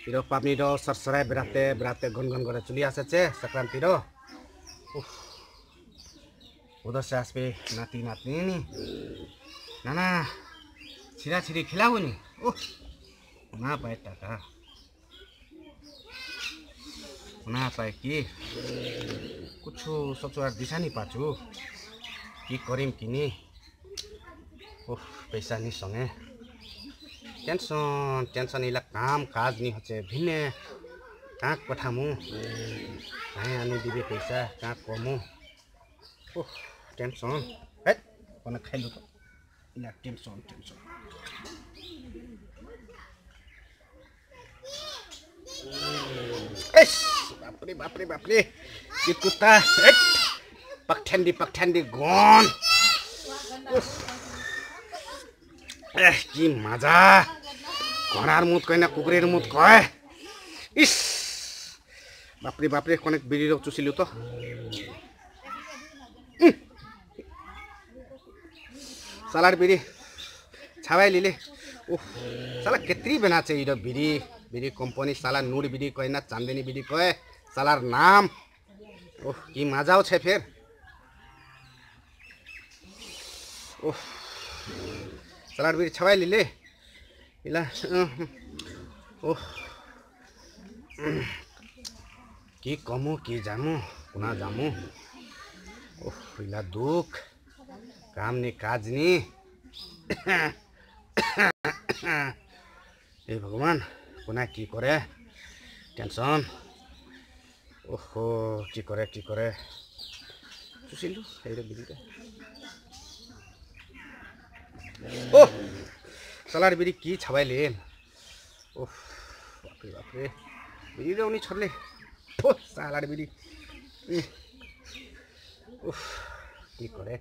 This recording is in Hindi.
Iro pamni do sarsarai berate gon gore chuli asece Sakranti do. उधर से आसपे नाती नातनी नी नाना छिरा छिरी खिलाओ नी ओह ना पाए टाका ना पाए कि कुछ सोचो दिशा नहीं पाचू कि करीम किनी ओह पैसा नहीं संगे टेंशन इला काम काज नहीं होचे भिन्ने कहाँ पठामु कहाँ आने दिबे पैसा कहाँ कमु ओह टेंशन है कोना खाइलु त इला टेंशन एस बाप रे कि कुत्ता हट पकठ्यान्डी गन कि मजा घोडार मुत कहिना कुकुरेर मुत कय इस बाप रे कोने बिडी रो चुसिलु त सालाड बिडी छावाई लिले ओह साला केत्री बना चाहिए इधर बिडी कंपनी साला नूर बिडी कहे ना चांदनी बिडी कहे सालार नाम ओह की मजाओ छे फिर ओह सालाड बिडी छावाई लिले इला ओह की कमु की जामु कुना जामु ओह इला दुख काम नहीं काज नहीं ए भगवान कोना की करे टेंशन ओहो की करे चुसिलु एरो बिडी ओह सालाड बिडी की छवाई ले ओह बाप रे बिडी रे उनी छोडले ओ सालाड बिडी ओह की करे